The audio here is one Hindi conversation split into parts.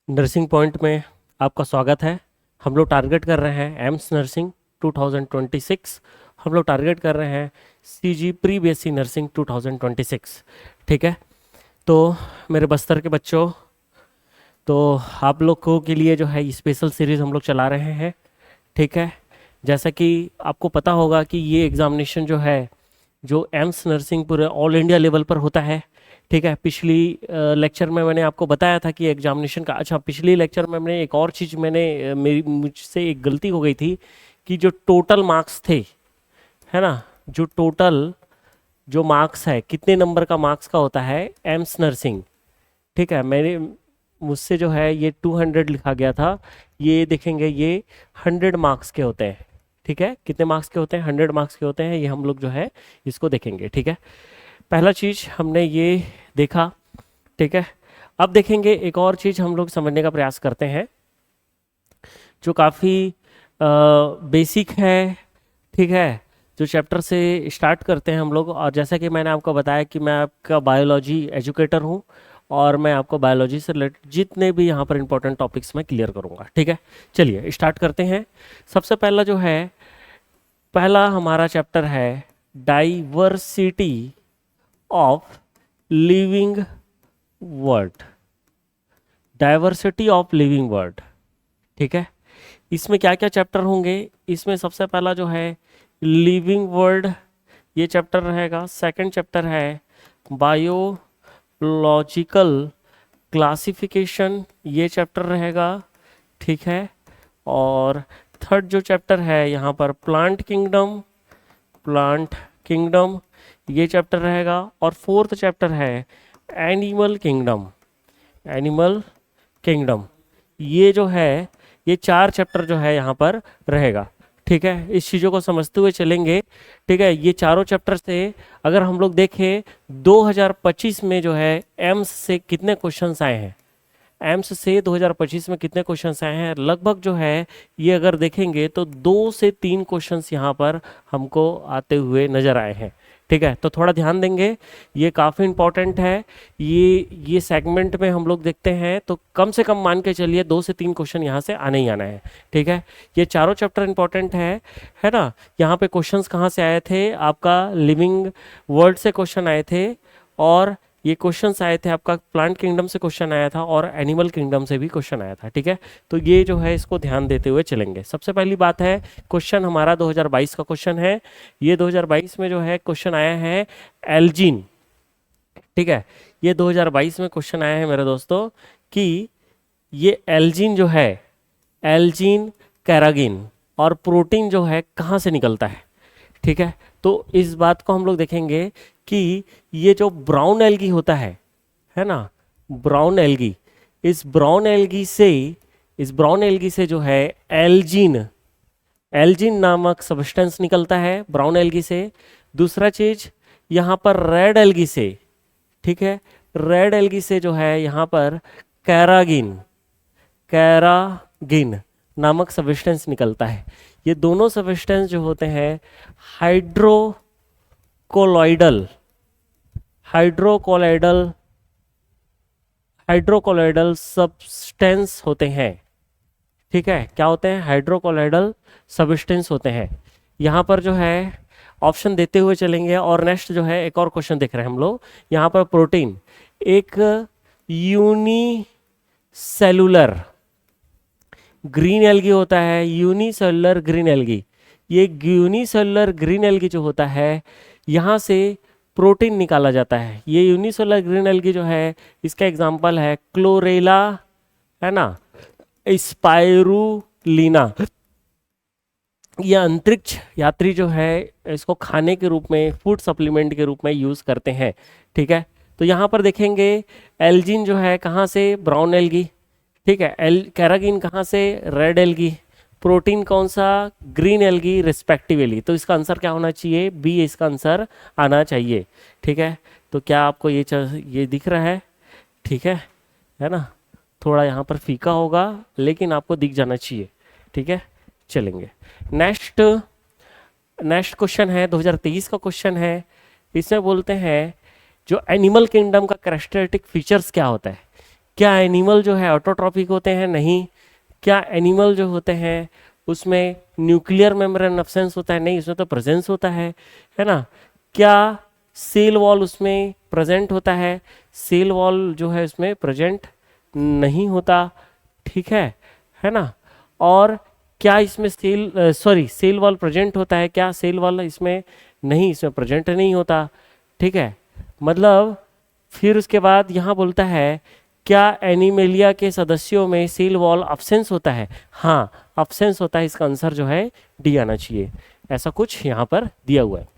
नर्सिंग पॉइंट में आपका स्वागत है। हम लोग टारगेट कर रहे हैं एम्स नर्सिंग 2026। हम लोग टारगेट कर रहे हैं सीजी प्री बीएससी नर्सिंग 2026। ठीक है। तो मेरे बस्तर के बच्चों, तो आप लोगों के लिए जो है स्पेशल सीरीज़ हम लोग चला रहे हैं। ठीक है। जैसा कि आपको पता होगा कि ये एग्ज़ामिनेशन जो है, जो एम्स नर्सिंग पूरे ऑल इंडिया लेवल पर होता है। ठीक है। पिछली लेक्चर में मैंने आपको बताया था कि एग्जामिनेशन का, अच्छा पिछली लेक्चर में मैंने एक और चीज़, मेरी मुझसे एक गलती हो गई थी कि जो टोटल मार्क्स थे, है ना, जो टोटल जो मार्क्स है, कितने नंबर का मार्क्स का होता है एम्स नर्सिंग। ठीक है। मुझसे जो है ये 200 लिखा गया था। ये देखेंगे, ये 100 मार्क्स के होते हैं। ठीक है। कितने मार्क्स के होते हैं? 100 मार्क्स के होते हैं। ये हम लोग जो है इसको देखेंगे। ठीक है। पहला चीज हमने ये देखा। ठीक है। अब देखेंगे एक और चीज हम लोग समझने का प्रयास करते हैं, जो काफ़ी बेसिक है। ठीक है। जो चैप्टर से स्टार्ट करते हैं हम लोग, और जैसा कि मैंने आपको बताया कि मैं आपका बायोलॉजी एजुकेटर हूँ, और मैं आपको बायोलॉजी से रिलेटेड जितने भी यहाँ पर इंपॉर्टेंट टॉपिक्स मैं क्लियर करूँगा। ठीक है। चलिए स्टार्ट करते हैं। सबसे पहला जो है, पहला हमारा चैप्टर है diversity of living word. Diversity of living word. ठीक है। इसमें क्या क्या चैप्टर होंगे? इसमें सबसे पहला जो है लिविंग वर्ड, ये चैप्टर रहेगा। सेकंड चैप्टर है बायोलॉजिकल क्लासिफिकेशन, ये चैप्टर रहेगा। ठीक है। और थर्ड जो चैप्टर है यहाँ पर प्लांट किंगडम, प्लांट किंगडम, ये चैप्टर रहेगा। और फोर्थ चैप्टर है एनिमल किंगडम, एनिमल किंगडम। ये जो है, ये चार चैप्टर जो है यहाँ पर रहेगा। ठीक है। इस चीज़ों को समझते हुए चलेंगे। ठीक है। ये चारों चैप्टर से अगर हम लोग देखें 2025 में जो है एम्स से कितने क्वेश्चंस आए हैं, एम्स से 2025 में कितने क्वेश्चंस आए हैं, लगभग जो है ये अगर देखेंगे तो 2 से 3 क्वेश्चंस यहाँ पर हमको आते हुए नजर आए हैं। ठीक है। तो थोड़ा ध्यान देंगे, ये काफ़ी इंपॉर्टेंट है। ये सेगमेंट में हम लोग देखते हैं तो कम से कम मान के चलिए 2 से 3 क्वेश्चन यहाँ से आने ही आना है। ठीक है। ये चारों चैप्टर इंपॉर्टेंट है ना। यहाँ पे क्वेश्चंस कहाँ से आए थे? आपका लिविंग वर्ड से क्वेश्चन आए थे, और ये क्वेश्चंस आए थे आपका प्लांट किंगडम से क्वेश्चन आया था, और एनिमल किंगडम से भी क्वेश्चन आया था। ठीक है। तो ये जो है इसको ध्यान देते हुए चलेंगे। सबसे पहली बात है, क्वेश्चन हमारा 2022 का क्वेश्चन है। ये 2022 में जो है क्वेश्चन आया है एल्जीन। ठीक है। ये 2022 में क्वेश्चन आया है मेरे दोस्तों कि ये एल्जीन जो है, एल्जीन कैरागिन और प्रोटीन जो है कहाँ से निकलता है। ठीक है। तो इस बात को हम लोग देखेंगे कि ये जो ब्राउन एल्गी होता है ना, ब्राउन एल्गी, इस ब्राउन एल्गी से, इस ब्राउन एल्गी से जो है एल्जीन, एल्जीन नामक सब्सटेंस निकलता है ब्राउन एल्गी से। दूसरा चीज यहाँ पर रेड एल्गी से, ठीक है, रेड एल्गी से जो है यहाँ पर कैरागिन, कैरागिन नामक सब्सटेंस निकलता है। ये दोनों सब्सटेंस जो होते हैं हाइड्रोकोलॉइडल, हाइड्रोकोलॉइडल, हाइड्रोकोलॉइडल सब्सटेंस होते हैं। ठीक है। क्या होते हैं? हाइड्रोकोलॉइडल सब्सटेंस होते हैं। यहाँ पर जो है ऑप्शन देते हुए चलेंगे। और नेक्स्ट जो है एक और क्वेश्चन देख रहे हैं हम लोग यहाँ पर, प्रोटीन एक यूनिसेलुलर ग्रीन एल्गी होता है, यूनिसेलुलर ग्रीन एल्गी। ये यूनिसेलुलर ग्रीन एल्गी जो होता है, यहाँ से प्रोटीन निकाला जाता है। ये यूनिसेलुलर ग्रीन एल्गी जो है, इसका एग्जांपल है क्लोरेला, है ना, स्पाइरुलिना। ये अंतरिक्ष यात्री जो है इसको खाने के रूप में, फूड सप्लीमेंट के रूप में यूज करते हैं। ठीक है। तो यहाँ पर देखेंगे एल्जीन जो है कहाँ से? Brown algae. ठीक है। कैरागिन कहाँ से? Red algae. प्रोटीन कौन सा? Green algae respectively. तो इसका आंसर क्या होना चाहिए? बी इसका आंसर आना चाहिए। ठीक है। तो क्या आपको ये दिख रहा है? ठीक है ना। थोड़ा यहाँ पर फीका होगा लेकिन आपको दिख जाना चाहिए। ठीक है। चलेंगे नेक्स्ट। नेक्स्ट क्वेश्चन है 2023 का क्वेश्चन है। इसमें बोलते हैं जो एनिमल किंगडम का कैरेक्टरिस्टिक फीचर्स क्या होता है, क्या एनिमल जो है ऑटोट्रॉपिक होते हैं? नहीं। क्या एनिमल जो होते हैं उसमें न्यूक्लियर मेम्ब्रेन एब्सेंस होता है? नहीं, उसमें तो प्रेजेंस होता है ना। क्या सेल वॉल उसमें प्रेजेंट होता है? सेल वॉल जो है उसमें प्रेजेंट नहीं होता, ठीक है ना। और क्या इसमें सेल वॉल प्रेजेंट होता है? क्या सेल वॉल इसमें नहीं, इसमें प्रेजेंट नहीं होता, ठीक है। मतलब फिर उसके बाद यहाँ बोलता है क्या एनिमेलिया के सदस्यों में सेल वॉल अब्सेंस होता है? हाँ, अब्सेंस होता है। इसका आंसर जो है डी आना चाहिए। ऐसा कुछ यहाँ पर दिया हुआ है।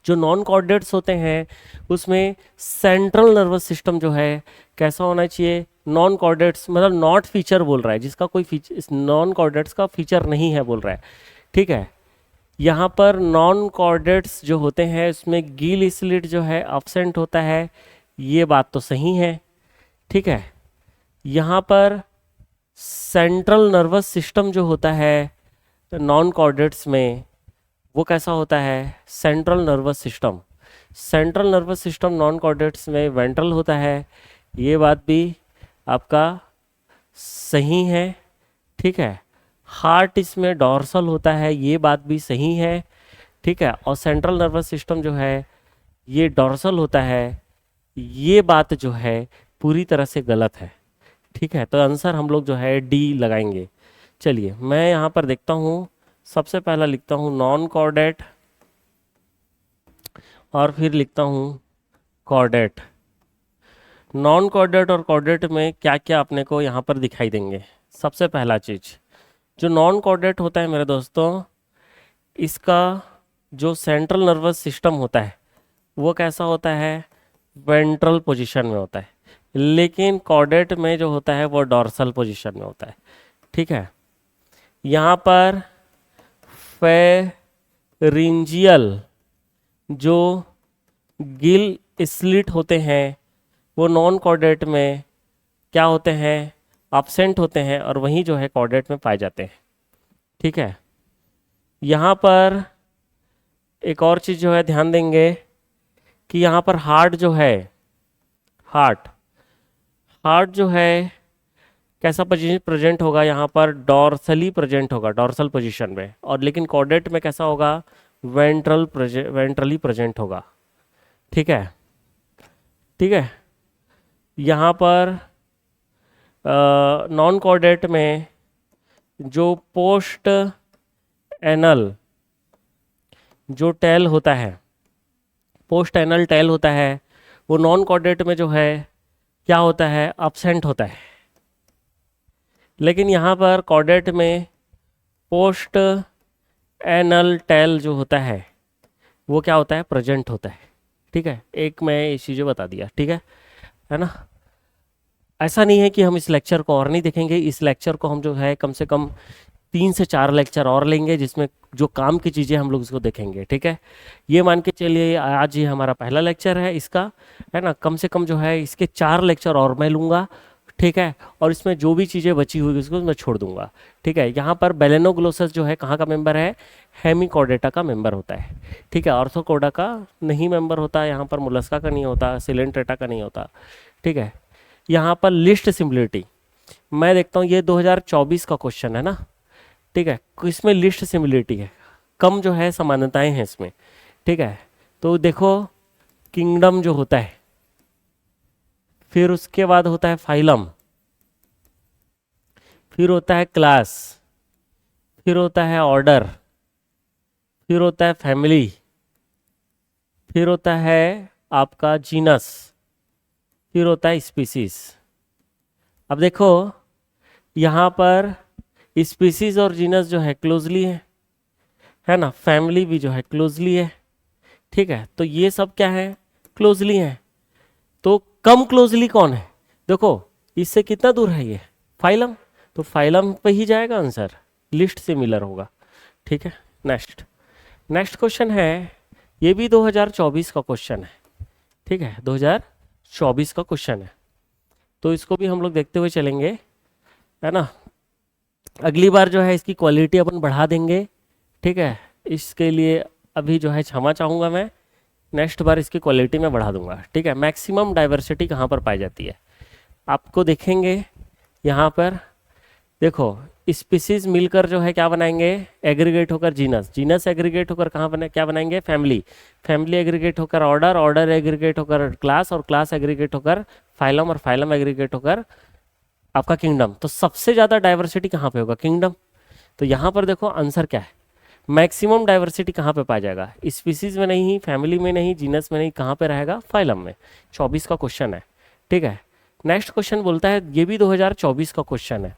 जो नॉन कॉर्डेट्स होते हैं उसमें सेंट्रल नर्वस सिस्टम जो है कैसा होना चाहिए? नॉन कॉर्डेट्स मतलब नॉट फीचर बोल रहा है, जिसका कोई फीचर इस नॉन कॉर्डेट्स का फीचर नहीं है बोल रहा है, ठीक है। यहाँ पर नॉन कॉर्डेट्स जो होते हैं उसमें गिल स्लिट जो है अब्सेंट होता है, ये बात तो सही है, ठीक है। यहाँ पर सेंट्रल नर्वस सिस्टम जो होता है नॉन कॉर्डेट्स में वो कैसा होता है? Central nervous system. Central nervous system non chordates में वेंट्रल होता है, ये बात भी आपका सही है, ठीक है। हार्ट इसमें डॉर्सल होता है, ये बात भी सही है, ठीक है। और सेंट्रल नर्वस सिस्टम जो है ये डॉर्सल होता है, ये बात जो है पूरी तरह से गलत है, ठीक है। तो आंसर हम लोग जो है डी लगाएंगे। चलिए मैं यहाँ पर देखता हूँ, सबसे पहला लिखता हूँ नॉन कॉर्डेट और फिर लिखता हूँ कॉर्डेट। नॉन कॉर्डेट और कॉर्डेट में क्या क्या अपने को यहाँ पर दिखाई देंगे? सबसे पहला चीज़ जो नॉन कॉर्डेट होता है मेरे दोस्तों, इसका जो सेंट्रल नर्वस सिस्टम होता है वो कैसा होता है? वेंट्रल पोजीशन में होता है। लेकिन कॉर्डेट में जो होता है वो डॉर्सल पोजीशन में होता है, ठीक है। यहाँ पर फेरिंजियल जो गिल स्लिट होते हैं वो नॉन कॉर्डेट में क्या होते हैं? एब्सेंट होते हैं, और वहीं जो है कॉर्डेट में पाए जाते हैं, ठीक है। यहाँ पर एक और चीज़ जो है ध्यान देंगे कि यहाँ पर हार्ट जो है, हार्ट जो है कैसा प्रेजेंट होगा? यहाँ पर डॉर्सली प्रेजेंट होगा, डॉर्सल पोजीशन में। और लेकिन कॉर्डेट में कैसा होगा? वेंट्रली प्रेजेंट होगा, ठीक है, ठीक है। यहाँ पर नॉन कॉर्डेट में जो पोस्ट एनल जो टेल होता है, पोस्ट एनल टेल होता है, वो नॉन कॉर्डेट में जो है क्या होता है? अब्सेंट होता है। लेकिन यहाँ पर कॉर्डेट में पोस्ट एनल टेल जो होता है वो क्या होता है? प्रेजेंट होता है, ठीक है। एक मैं ये चीज़ें बता दिया, ठीक है ना। ऐसा नहीं है कि हम इस लेक्चर को और नहीं देखेंगे, इस लेक्चर को हम जो है कम से कम 3 से 4 लेक्चर और लेंगे जिसमें जो काम की चीज़ें हम लोग इसको देखेंगे, ठीक है। ये मान के चलिए आज ये हमारा पहला लेक्चर है इसका, है ना। कम से कम जो है इसके 4 लेक्चर और मैं लूँगा, ठीक है। और इसमें जो भी चीज़ें बची हुई उसको मैं छोड़ दूंगा, ठीक है। यहाँ पर बेलेनोग्लोसस जो है कहाँ का मेंबर है? हेमिकॉर्डेटा का मेंबर होता है, ठीक है। ऑर्थोकोडा का नहीं मेंबर होता, यहाँ पर मोलस्का का नहीं होता, सिलेंट्रेटा का नहीं होता, ठीक है। यहाँ पर लिस्ट सिमिलरिटी मैं देखता हूँ, ये 2024 का क्वेश्चन है ना, ठीक है। इसमें लिस्ट सिमिलरिटी है, कम जो है समानताएं हैं इसमें, ठीक है। तो देखो किंगडम जो होता है, फिर उसके बाद होता है फाइलम, फिर होता है क्लास, फिर होता है ऑर्डर, फिर होता है फैमिली, फिर होता है आपका जीनस, फिर होता है स्पीसीज। अब देखो यहाँ पर स्पीसीज और जीनस जो है क्लोजली है ना, फैमिली भी जो है क्लोजली है, ठीक है। तो ये सब क्या है? क्लोजली है। तो कम क्लोजली कौन है? देखो इससे कितना दूर है ये? फाइलम। तो फाइलम पे ही जाएगा आंसर, लिस्ट सिमिलर होगा, ठीक है। नेक्स्ट क्वेश्चन है, ये भी 2024 का क्वेश्चन है, ठीक है। 2024 का क्वेश्चन है, तो इसको भी हम लोग देखते हुए चलेंगे, है ना। अगली बार जो है इसकी क्वालिटी अपन बढ़ा देंगे, ठीक है। इसके लिए अभी जो है क्षमा चाहूँगा मैं, नेक्स्ट बार इसकी क्वालिटी में बढ़ा दूंगा, ठीक है। मैक्सिमम डाइवर्सिटी कहाँ पर पाई जाती है? आपको देखेंगे यहाँ पर, देखो स्पीसीज मिलकर जो है क्या बनाएंगे, एग्रीगेट होकर जीनस, जीनस एग्रीगेट होकर कहाँ बने, क्या बनाएंगे, फैमिली, फैमिली एग्रीगेट होकर ऑर्डर, ऑर्डर एग्रीगेट होकर क्लास, और क्लास एग्रीगेट होकर फाइलम, और फाइलम एग्रीगेट होकर आपका किंगडम। तो सबसे ज़्यादा डाइवर्सिटी कहाँ पे होगा, किंगडम। तो यहाँ पर देखो आंसर क्या है, मैक्सिमम डाइवर्सिटी कहाँ पे पाया जाएगा, स्पीसीज में नहीं, फैमिली में नहीं, जीनस में नहीं, कहाँ पे रहेगा, फाइलम में। 24 का क्वेश्चन है, ठीक है। नेक्स्ट क्वेश्चन बोलता है, ये भी 2024 का क्वेश्चन है,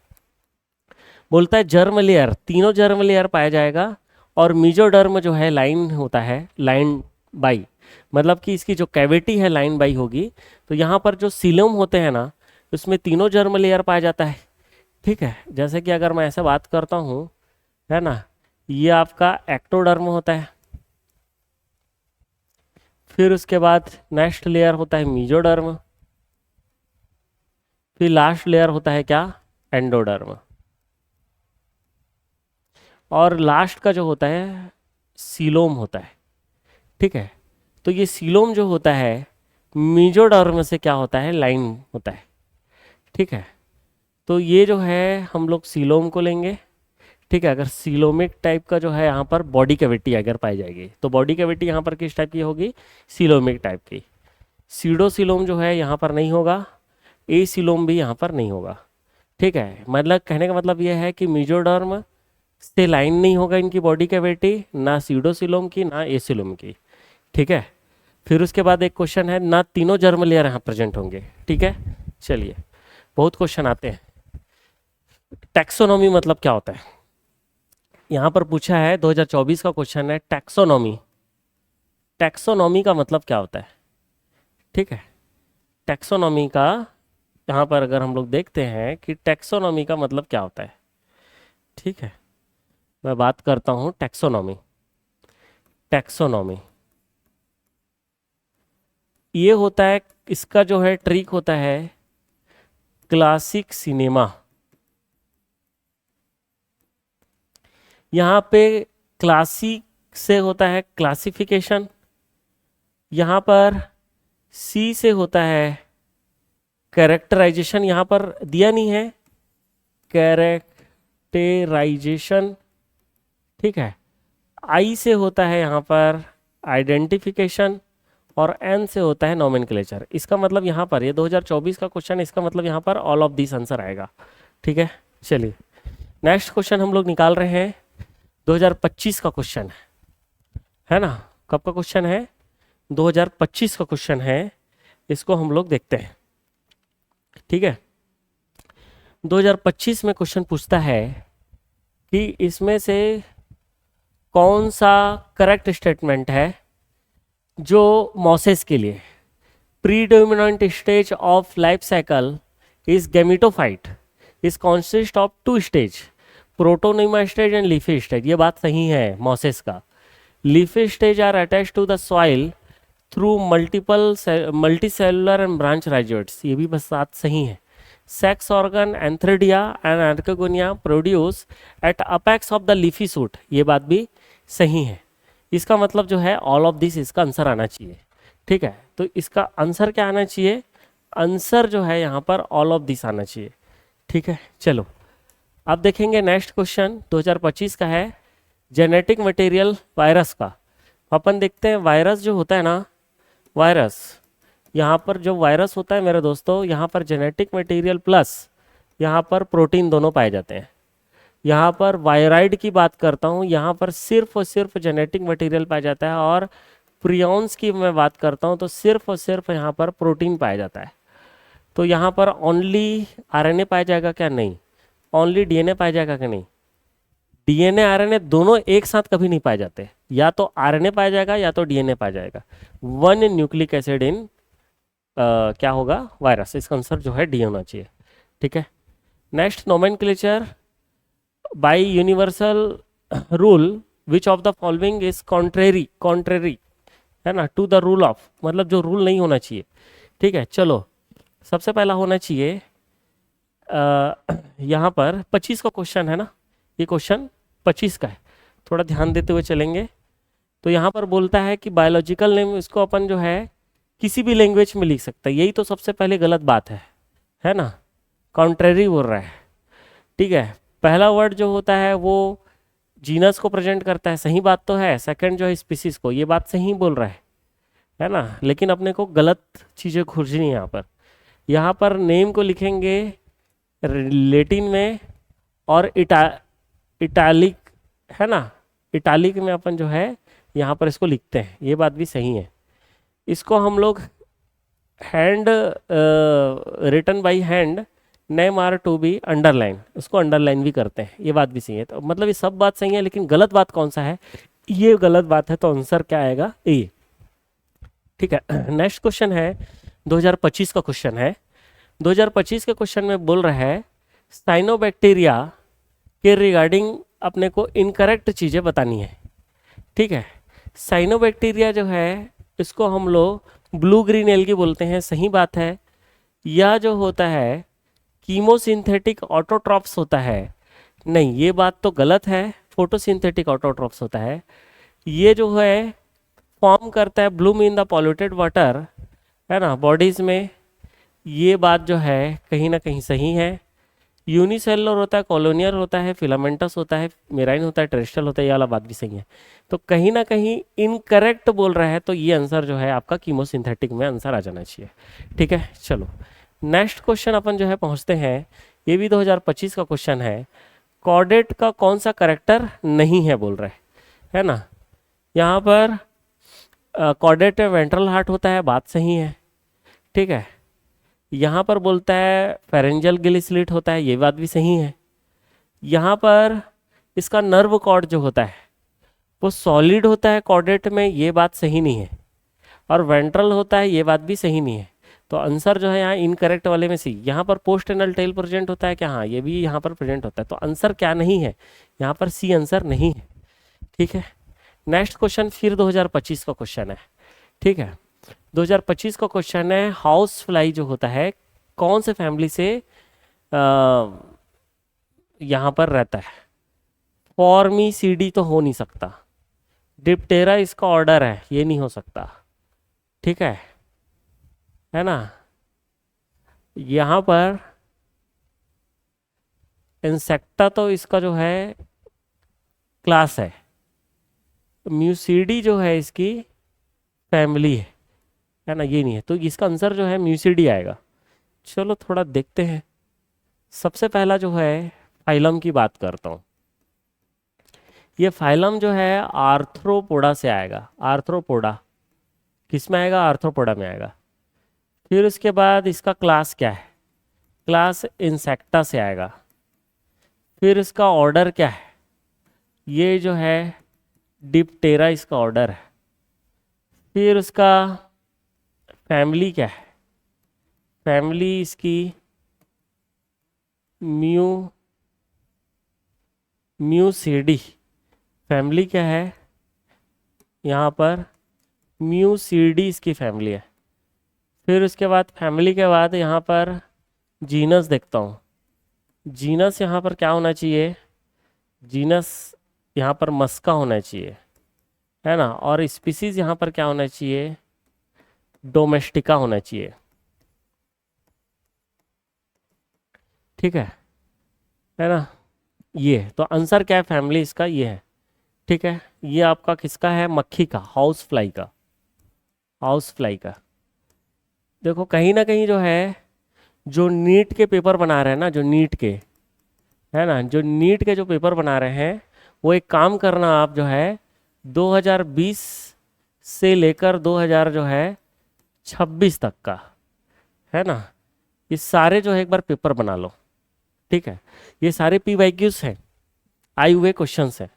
बोलता है जर्म लेयर, तीनों जर्म लेयर पाया जाएगा, और मीजोडर्म जो है लाइन होता है, लाइन बाई, मतलब कि इसकी जो कैविटी है लाइन बाई होगी। तो यहाँ पर जो सीलोम होते हैं ना, उसमें तीनों जर्म लेयर पाया जाता है, ठीक है। जैसे कि अगर मैं ऐसे बात करता हूँ, है ना, ये आपका एक्टोडर्म होता है, फिर उसके बाद नेक्स्ट लेयर होता है मीजोडर्म, फिर लास्ट लेयर होता है क्या, एंडोडर्म, और लास्ट का जो होता है सीलोम होता है, ठीक है। तो ये सीलोम जो होता है मीजोडर्म से क्या होता है, लाइन होता है, ठीक है। तो ये जो है हम लोग सीलोम को लेंगे, ठीक है। अगर सीलोमिक टाइप का जो है यहाँ पर बॉडी कैविटी अगर पाई जाएगी, तो बॉडी कैविटी यहाँ पर किस टाइप की होगी, सीलोमिक टाइप की। सीडोसीलोम जो है यहाँ पर नहीं होगा, ए सीलोम भी यहाँ पर नहीं होगा, ठीक है। मतलब कहने का मतलब ये है कि मीजोडर्म से लाइन नहीं होगा इनकी बॉडी कैविटी, ना सीडोसीलोम की ना एसीलोम की, ठीक है। फिर उसके बाद एक क्वेश्चन है, ना तीनों जर्म लेयर यहाँ प्रेजेंट होंगे, ठीक है। चलिए बहुत क्वेश्चन आते हैं। टैक्सोनॉमी मतलब क्या होता है, यहाँ पर पूछा है, 2024 का क्वेश्चन है, टैक्सोनॉमी, टैक्सोनॉमी का मतलब क्या होता है, ठीक है। टैक्सोनॉमी का यहाँ पर अगर हम लोग देखते हैं कि टैक्सोनॉमी का मतलब क्या होता है, ठीक है। मैं बात करता हूँ टैक्सोनॉमी, टैक्सोनॉमी ये होता है, इसका जो है ट्रिक होता है क्लासिक सिनेमा। यहाँ पे क्लासिक से होता है क्लासिफिकेशन, यहाँ पर सी से होता है कैरेक्टराइजेशन, यहाँ पर दिया नहीं है कैरेक्टराइजेशन, ठीक है। आई से होता है यहाँ पर आइडेंटिफिकेशन, और एन से होता है नोमेनक्लेचर। इसका मतलब यहाँ पर, ये 2024 का क्वेश्चन, इसका मतलब यहाँ पर ऑल ऑफ दिस आंसर आएगा, ठीक है। चलिए नेक्स्ट क्वेश्चन हम लोग निकाल रहे हैं, 2025 का क्वेश्चन है ना। कब का क्वेश्चन है, 2025 का क्वेश्चन है, इसको हम लोग देखते हैं, ठीक है। 2025 में क्वेश्चन पूछता है कि इसमें से कौन सा करेक्ट स्टेटमेंट है जो मॉसेस के लिए, predominant stage of life cycle is gametophyte, is consist of 2 stage, protonema stage and leafy stage. ये बात सही है मॉसेस का। Leafy stage are attach to the soil through multicellular and branch rhizoids, ये भी बस बात सही है। Sex organ antheridia and archegonia produce at apex of the leafy shoot, ये बात भी सही है। इसका मतलब जो है ऑल ऑफ दिस इसका आंसर आना चाहिए, ठीक है। तो इसका आंसर क्या आना चाहिए, आंसर जो है यहाँ पर ऑल ऑफ दिस आना चाहिए, ठीक है। चलो अब देखेंगे नेक्स्ट क्वेश्चन 2025 का है, जेनेटिक मटेरियल वायरस का। अपन देखते हैं वायरस जो होता है ना, वायरस, यहाँ पर जो वायरस होता है मेरे दोस्तों, यहाँ पर जेनेटिक मटेरियल प्लस यहाँ पर प्रोटीन दोनों पाए जाते हैं। यहाँ पर वायराइड की बात करता हूँ, यहाँ पर सिर्फ और सिर्फ जेनेटिक मटेरियल पाया जाता है, और प्रियॉन्स की मैं बात करता हूँ तो सिर्फ और सिर्फ यहाँ पर प्रोटीन पाया जाता है। तो यहाँ पर ओनली आरएनए पाया जाएगा क्या, नहीं। ओनली डीएनए पाया जाएगा क्या, नहीं। डीएनए आरएनए दोनों एक साथ कभी नहीं पाए जाते, या तो आरएनए पाया जाएगा या तो डीएनए पाया जाएगा। 1 न्यूक्लिक एसिड इन क्या होगा, वायरस। इसका आंसर जो है डी होना चाहिए, ठीक है। Next nomenclature bye universal rule which of the following is contrary, contrary है ना टू द रूल ऑफ, मतलब जो रूल नहीं होना चाहिए, ठीक है। चलो सबसे पहला होना चाहिए यहाँ पर 25 का क्वेश्चन है ना, ये क्वेश्चन 25 का है, थोड़ा ध्यान देते हुए चलेंगे। तो यहाँ पर बोलता है कि बायोलॉजिकल नेम, इसको अपन जो है किसी भी लैंग्वेज में लिख सकते हैं, यही तो सबसे पहले गलत बात है है ना, कॉन्ट्रेरी बोल रहा है। ठीक है, पहला वर्ड जो होता है वो जीनस को प्रेजेंट करता है, सही बात तो है। सेकंड जो है स्पीसीज को, ये बात सही बोल रहा है ना। लेकिन अपने को गलत चीज़ें खोजनी है यहाँ पर। यहाँ पर नेम को लिखेंगे लेटिन में और इटालिक, है ना, इटालिक में अपन जो है यहाँ पर इसको लिखते हैं, ये बात भी सही है। इसको हम लोग hand, written by hand, name are to be underline, उसको अंडरलाइन भी करते हैं, ये बात भी सही है। तो मतलब ये सब बात सही है, लेकिन गलत बात कौन सा है, ये गलत बात है। तो आंसर क्या आएगा, ए। ठीक है, नेक्स्ट क्वेश्चन है 2025 का क्वेश्चन है। 2025 के क्वेश्चन में बोल रहा है साइनोबैक्टीरिया के रिगार्डिंग अपने को इनकरेक्ट चीज़ें बतानी है। ठीक है, साइनोबैक्टीरिया जो है इसको हम लोग ब्लू ग्रीन एल्गी बोलते हैं, सही बात है। यह जो होता है कीमोसिंथेटिक ऑटोट्रॉप्स होता है, नहीं ये बात तो गलत है, फोटोसिंथेटिक ऑटोट्रॉप्स होता है। ये जो है फॉर्म करता है Bloom in the polluted water, है ना, बॉडीज में, ये बात जो है कहीं ना कहीं सही है। यूनिसेलुलर होता है, कॉलोनियल होता है, फिलामेंटस होता है, मेराइन होता है, टेरेस्ट्रियल होता है, ये वाला बात भी सही है। तो कहीं ना कहीं इनकरेक्ट बोल रहा है, तो ये आंसर जो है आपका कीमोसिंथेटिक में आंसर आ जाना चाहिए। ठीक है, चलो नेक्स्ट क्वेश्चन अपन जो है पहुंचते हैं। ये भी 2025 का क्वेश्चन है। कॉर्डेट का कौन सा करेक्टर नहीं है बोल रहे है ना। यहाँ पर कॉर्डेट में वेंट्रल हार्ट होता है, बात सही है। ठीक है, यहाँ पर बोलता है फेरेंजियल गिल स्लिट होता है, ये बात भी सही है। यहाँ पर इसका नर्व कॉर्ड जो होता है वो सॉलिड होता है कॉर्डेट में, ये बात सही नहीं है। और वेंट्रल होता है, ये बात भी सही नहीं है। तो आंसर जो है यहाँ इनकरेक्ट वाले में सी। यहाँ पर पोस्ट एनल टेल प्रेजेंट होता है क्या, हाँ ये भी यहाँ पर प्रेजेंट होता है। तो आंसर क्या नहीं है, यहाँ पर सी आंसर नहीं है। ठीक है, नेक्स्ट क्वेश्चन फिर 2025 का क्वेश्चन है। ठीक है, 2025 का क्वेश्चन है हाउस फ्लाई जो होता है कौन से फैमिली से यहाँ पर रहता है। फॉर्मीसीडी तो हो नहीं सकता, डिप्टेरा इसका ऑर्डर है, ये नहीं हो सकता। ठीक है ना। यहाँ पर इंसेक्टा तो इसका जो है क्लास म्यूसीडी जो है इसकी फैमिली है ना, ये नहीं है। तो इसका आंसर जो है म्यूसीडी आएगा। चलो थोड़ा देखते हैं। सबसे पहला जो है फाइलम की बात करता हूँ। ये फाइलम जो है आर्थ्रोपोडा से आएगा। आर्थ्रोपोडा किस में आएगा, आर्थ्रोपोडा में आएगा। फिर उसके बाद इसका क्लास क्या है, क्लास इंसेक्टा से आएगा। फिर इसका ऑर्डर क्या है, ये जो है डिप्टेरा इसका ऑर्डर है। फिर उसका फैमिली क्या है, फैमिली इसकी म्यूसीडी फैमिली क्या है, यहाँ पर म्यूसीडी इसकी फैमिली है। फिर उसके बाद फैमिली के बाद यहाँ पर जीनस देखता हूँ। जीनस यहाँ पर क्या होना चाहिए, जीनस यहाँ पर मस्का होना चाहिए, है ना। और स्पीसीज यहाँ पर क्या होना चाहिए, डोमेस्टिका होना चाहिए। ठीक है ना। ये तो आंसर क्या है, फैमिली इसका ये है। ठीक है, ये आपका किसका है, मक्खी का, हाउस फ्लाई का, हाउस फ्लाई का। देखो कहीं ना कहीं जो है, जो नीट के पेपर बना रहे हैं ना, जो नीट के, है ना, जो नीट के जो पेपर बना रहे हैं, वो एक काम करना आप जो है 2020 से लेकर 2000 जो है 26 तक का, है ना, ये सारे जो है एक बार पेपर बना लो। ठीक है, ये सारे PYQs हैं, आए हुए क्वेश्चंस हैं।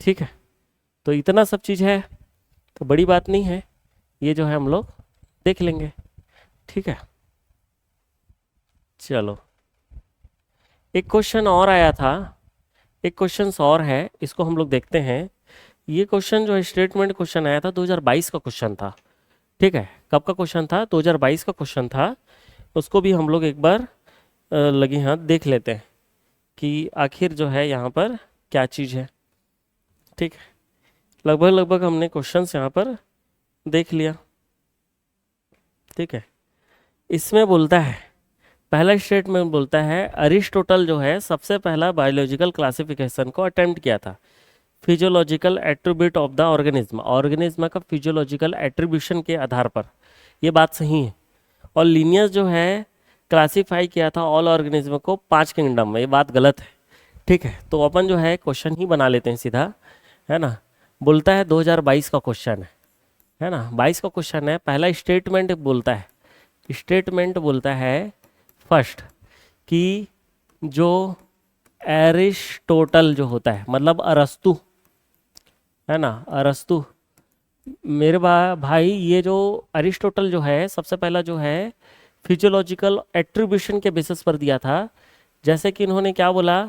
ठीक है, तो इतना सब चीज़ है तो बड़ी बात नहीं है, ये जो है हम लोग देख लेंगे। ठीक है, चलो एक क्वेश्चन और आया था, एक क्वेश्चन और है, इसको हम लोग देखते हैं। ये क्वेश्चन जो है स्टेटमेंट क्वेश्चन आया था, 2022 का क्वेश्चन था। ठीक है, कब का क्वेश्चन था, 2022 का क्वेश्चन था। उसको भी हम लोग एक बार लगे हाथ देख लेते हैं कि आखिर जो है यहाँ पर क्या चीज़ है। ठीक है, लगभग हमने क्वेश्चंस यहाँ पर देख लिया। ठीक है, इसमें बोलता है पहला स्टेटमेंट बोलता है अरिस्टोटल जो है सबसे पहला बायोलॉजिकल क्लासिफिकेशन को अटेम्प्ट किया था physiological attribute of the organism, organism का फिजियोलॉजिकल एट्रीब्यूशन के आधार पर। ये बात सही है। और लीनियस जो है क्लासिफाई किया था ऑल ऑर्गेनिज्म को 5 किंगडम में, ये बात गलत है। ठीक है, तो अपन जो है क्वेश्चन ही बना लेते हैं सीधा, है ना। बोलता है 2022 का क्वेश्चन है ना, 22 का क्वेश्चन है। पहला स्टेटमेंट बोलता है, स्टेटमेंट बोलता है फर्स्ट कि जो एरिस्टोटल जो होता है, मतलब अरस्तु, है ना, अरस्तु मेरे भाई, ये जो अरिस्टोटल जो है सबसे पहला जो है फिजियोलॉजिकल एट्रीब्यूशन के बेसिस पर दिया था। जैसे कि इन्होंने क्या बोला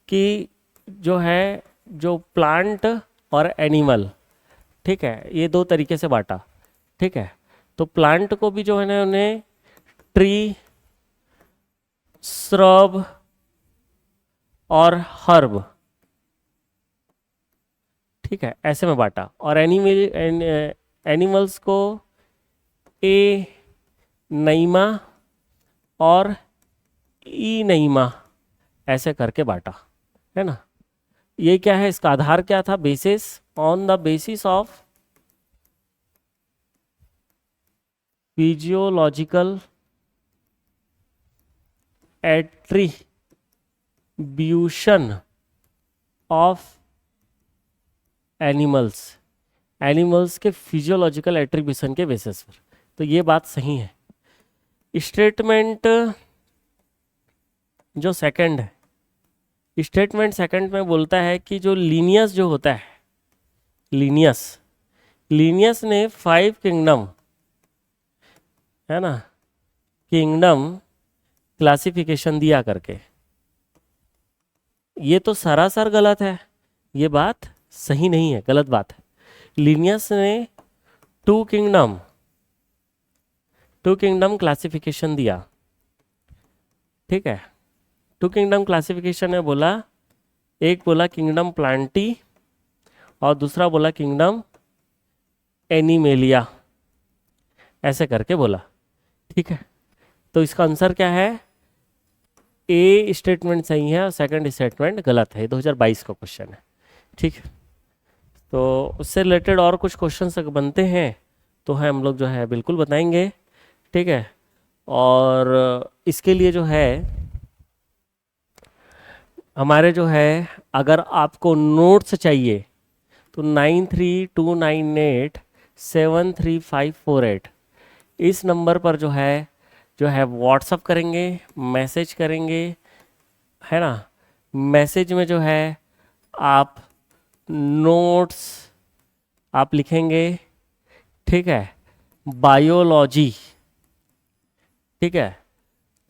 कि जो है जो प्लांट और एनिमल, ठीक है, ये दो तरीके से बांटा। ठीक है, तो प्लांट को भी जो है ना उन्हें ट्री, श्रब और हर्ब, ठीक है, ऐसे में बांटा। और एनिमल्स को ए नईमा और ई नईमा ऐसे करके बांटा, है ना। ये क्या है, इसका आधार क्या था, basis, on the basis of physiological attribution of animals, animals के फिजियोलॉजिकल एट्रीब्यूशन के बेसिस पर। तो ये बात सही है। स्टेटमेंट जो सेकंड है, स्टेटमेंट सेकंड में बोलता है कि जो लीनियस जो होता है, लीनियस ने 5 किंगडम, है ना, किंगडम क्लासिफिकेशन दिया करके। ये तो सरासर गलत है, ये बात सही नहीं है, गलत बात है। लीनियस ने 2 किंगडम क्लासिफिकेशन दिया। ठीक है, 2 किंगडम क्लासिफिकेशन में बोला, एक बोला किंगडम प्लांटी और दूसरा बोला किंगडम एनिमेलिया, ऐसे करके बोला। ठीक है, तो इसका आंसर क्या है, ए स्टेटमेंट सही है और सेकंड स्टेटमेंट गलत है। 2022 का क्वेश्चन है। ठीक है, तो उससे रिलेटेड और कुछ क्वेश्चन बनते हैं तो है हम लोग जो है बिल्कुल बताएंगे। ठीक है, और इसके लिए जो है हमारे जो है, अगर आपको नोट्स चाहिए तो 9329873548 इस नंबर पर जो है व्हाट्सअप करेंगे, मैसेज करेंगे, है ना। मैसेज में जो है आप नोट्स आप लिखेंगे, ठीक है, बायोलॉजी, ठीक है,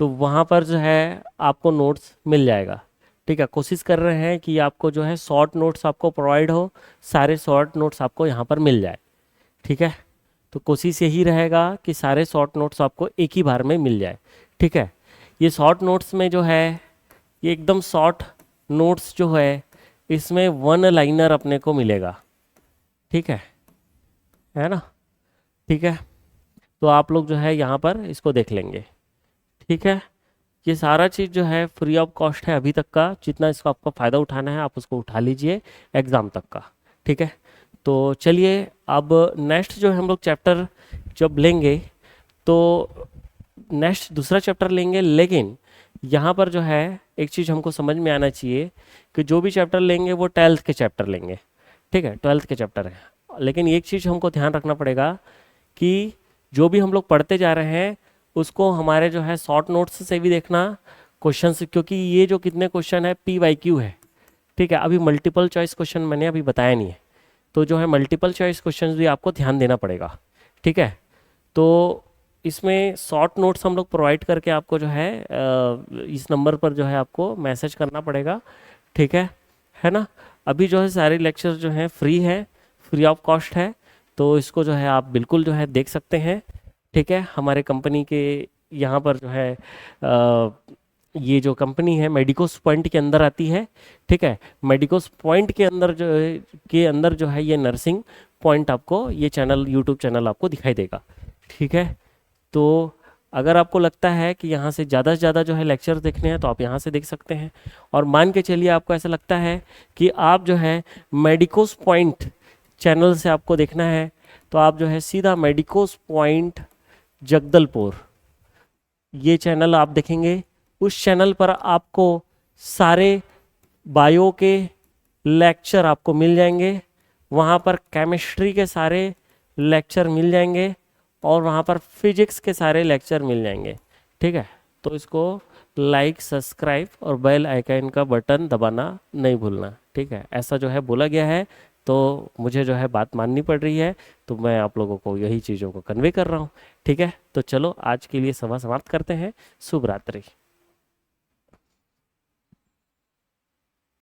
तो वहाँ पर जो है आपको नोट्स मिल जाएगा। ठीक है, कोशिश कर रहे हैं कि आपको जो है शॉर्ट नोट्स आपको प्रोवाइड हो, सारे शॉर्ट नोट्स आपको यहाँ पर मिल जाए। ठीक है, तो कोशिश यही रहेगा कि सारे शॉर्ट नोट्स आपको एक ही बार में मिल जाए। ठीक है, ये शॉर्ट नोट्स में जो है, ये एकदम शॉर्ट नोट्स जो है, इसमें 1 लाइनर अपने को मिलेगा। ठीक है ना। ठीक है, तो आप लोग जो है यहाँ पर इसको देख लेंगे। ठीक है, ये सारा चीज़ जो है फ्री ऑफ कॉस्ट है अभी तक का। जितना इसको आपको फ़ायदा उठाना है आप उसको उठा लीजिए एग्ज़ाम तक का। ठीक है, तो चलिए अब नेक्स्ट जो है हम लोग चैप्टर जब लेंगे तो नेक्स्ट दूसरा चैप्टर लेंगे, लेकिन यहाँ पर जो है एक चीज़ हमको समझ में आना चाहिए कि जो भी चैप्टर लेंगे वो 12th के चैप्टर लेंगे। ठीक है, 12th के चैप्टर है, लेकिन एक चीज़ हमको ध्यान रखना पड़ेगा कि जो भी हम लोग पढ़ते जा रहे हैं उसको हमारे जो है शॉर्ट नोट्स से भी देखना क्वेश्चन, क्योंकि ये जो कितने क्वेश्चन है PYQ है। ठीक है, अभी मल्टीपल चॉइस क्वेश्चन मैंने अभी बताया नहीं है, तो जो है मल्टीपल चॉइस क्वेश्चन भी आपको ध्यान देना पड़ेगा। ठीक है, तो इसमें शॉर्ट नोट्स हम लोग प्रोवाइड करके आपको जो है इस नंबर पर जो है आपको मैसेज करना पड़ेगा। ठीक है ना। अभी जो है सारे लेक्चर जो हैं फ्री है, फ्री ऑफ कॉस्ट है, तो इसको जो है आप बिल्कुल जो है देख सकते हैं। ठीक है, हमारे कंपनी के यहाँ पर जो है ये जो कंपनी है मेडिकोस पॉइंट के अंदर आती है। ठीक है, मेडिकोस पॉइंट के अंदर जो है ये नर्सिंग पॉइंट आपको ये चैनल यूट्यूब चैनल आपको दिखाई देगा। ठीक है, तो अगर आपको लगता है कि यहाँ से ज़्यादा से ज़्यादा जो है लेक्चर देखने हैं तो आप यहाँ से देख सकते हैं। और मान के चलिए आपको ऐसा लगता है कि आप जो है मेडिकोस पॉइंट चैनल से आपको देखना है, तो आप जो है सीधा मेडिकोस पॉइंट जगदलपुर ये चैनल आप देखेंगे। उस चैनल पर आपको सारे बायो के लेक्चर आपको मिल जाएंगे, वहाँ पर केमिस्ट्री के सारे लेक्चर मिल जाएंगे और वहाँ पर फिजिक्स के सारे लेक्चर मिल जाएंगे। ठीक है, तो इसको लाइक, सब्सक्राइब और बेल आइकन का बटन दबाना नहीं भूलना। ठीक है, ऐसा जो है बोला गया है, तो मुझे जो है बात माननी पड़ रही है, तो मैं आप लोगों को यही चीज़ों को कन्वे कर रहा हूँ। ठीक है, तो चलो आज के लिए सभा समाप्त करते हैं। शुभ रात्रि।